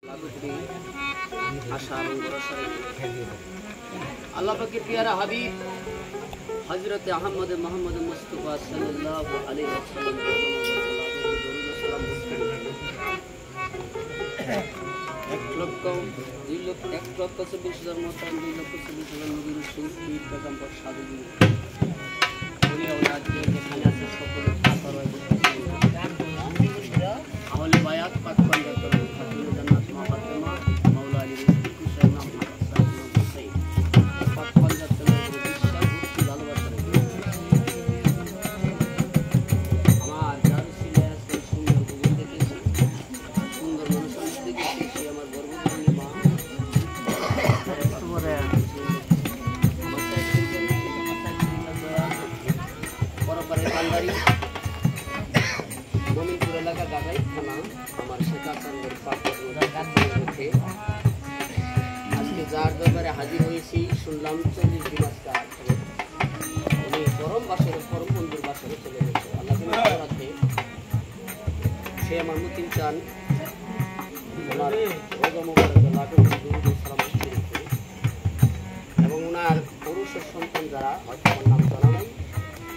अल्लाह पाक के प्यारा हबीब हजरत अहमद मोहम्मद मुस्तफा सल्लल्लाहु अलैहि वसल्लम एक लक्ष 24,000 मोहतरम 2,24,000 नबी रसूल पीर पैगंबर साधु दुनिया और राज्य যেখানে আছে সকলে তার আহলে বায়াত পাক পাঞ্জাতন খাতুন জান্নাত মা ফাতেমা মাওলা আলী রিজভী হুসাইন আহমদ হাসান হুসাইন পাক পাঞ্জাতন বিশ্বাস ভক্তি ভালোবাসা রেখে আমার যার ছিল আছে সুন্দর ভূমি দেখেছি সুন্দর মানুষের দেখেছি সে আমার গর্ববোধনী মা তোমারে পরপরে কান্দারি গোবিন্দপুর এলাকা গাগাই থানা আমার শেখ হাসানের পাশে আজকে যার দরবারে হাজির হয়েছি শুনলাম 40 দিন আজকে উনি পরম বন্ধুর বাসরে চলে গেছে আল্লাহ রাখে সে আমার মুতিম চান ওনার রোজা মোবারকে লাখো সালাম রেখে এবং ওনার পুরুষের সন্তান যারা হয়তো আমার নাম জানা নাই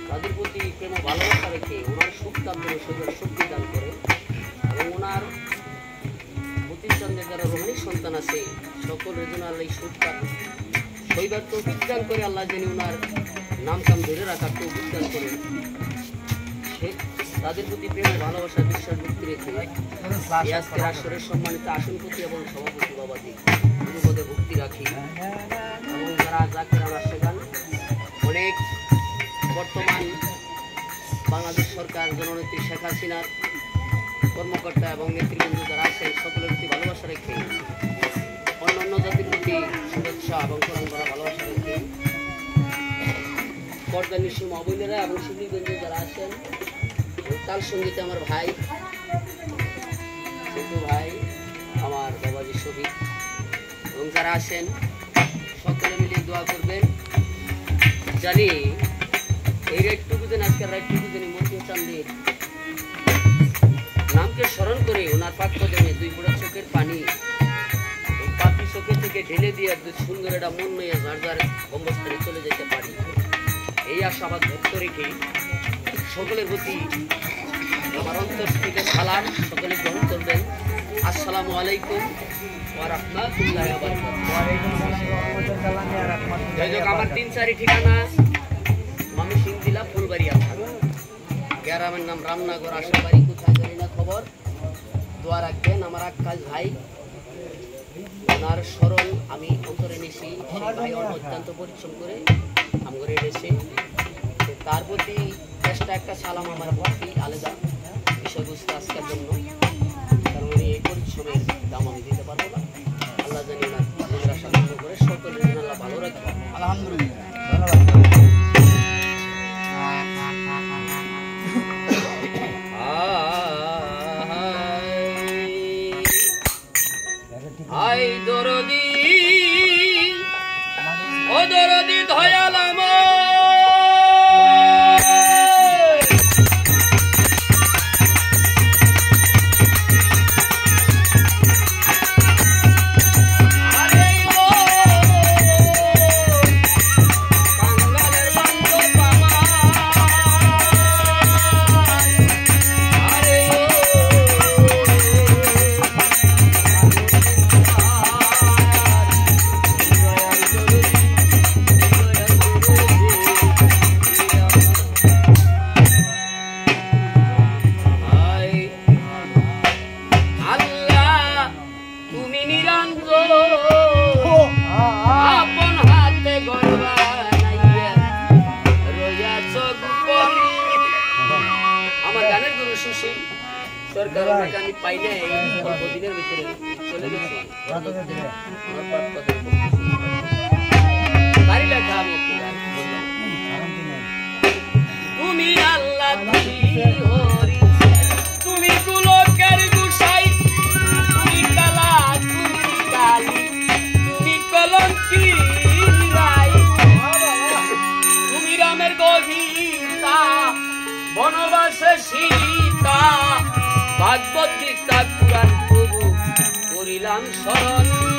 তাদের প্রতি প্রেম ভালোবাসা রেখে ওনার সুখ কামনা শরীরের শক্তি দান করে এবং ওনার প্রতিষ্ঠানের যারা রোহিণী সন্তান আছে সকলের জন্য আল্লাহ সুখ শৈবার তো বিজ্ঞান করে আল্লাহ জানি ওনার নাম কাম ধরে রাখার তো বিজ্ঞান করে সে তাদের প্রতি প্রেম ভালোবাসা বিশ্বাস ভক্তি রেখে আজকের আসরের সম্মানিত আসনপতি এবং সভাপতি বাবাদি গুরুপদে ভক্তি রাখি এবং যারা যাকে আমরা শেখান অনেক বর্তমান বাংলাদেশ সরকার জননেত্রী শেখ হাসিনার কর্মকর্তা এবং নেতৃবৃন্দ যারা আছেন সকলের প্রতি ভালোবাসা রেখে অন্যান্য জাতির প্রতি শুভেচ্ছা এবং করণ করা ভালোবাসা রেখে পর্দা নিশি মহিলারা এবং শিবলীগঞ্জে যারা আছেন তাল সঙ্গীতে আমার ভাই ছোট ভাই আমার বাবাজি শহীদ এবং যারা আছেন সকলে মিলে দোয়া করবেন জানি এই রাইটটুকু যেন আজকের রাইটটুকু যেন মন্ত্রী চান্দের নামকে স্মরণ করে ওনার পাক পদমে দুই ফোঁটা চোখের পানি পাপি চোখের থেকে ঢেলে দিয়ে সুন্দর একটা মন নিয়ে যার যার গম্বস্থানে চলে যেতে পারি এই আশাবাদ ভক্ত রেখে সকলের প্রতি আমার অন্তর থেকে সালাম সকলে গ্রহণ করবেন আসসালামু আলাইকুম ওয়া রাহমাতুল্লাহি ওয়া বারাকাতুহু আমার 3-4 ঠিকানা ময়মনসিংহ জেলা ফুলবাড়িয়া থানা গ্রামের নাম রামনগর আশাবাড়ি কোথায় জানি না খবর দোয়া রাখবেন আমার আক্কাস ভাই ওনার স্মরণ আমি অন্তরে নিছি সেই ভাই অত্যন্ত পরিশ্রম করে আমগরে এনেছে তার প্রতি চেষ্টা একটা সালাম আমার ভক্তি আলাদা বিষয়বস্তু আজকের জন্য কারণ উনি এই পরিশ্রমের দাম আমি দিতে পারবো না আল্লাহ জানি না নিজের আশা পূর্ণ করে সকলের জন্য আল্লাহ ভালো রাখবেন আলহামদুলিল্লাহ আই দরদি ও দরদি দয়াল সরকার আমি পাই নাই অল্প দিনের ভিতরে চলে গেছে তুমি আল্লাহ তুমি কুলকের গুসাই তুমি কালা তুমি কালী তুমি কলঙ্কি তুমি রামের গভীরতা বনবাসে সীতা ভাগবত গীতা কুরআন প্রভু করিলা শরণ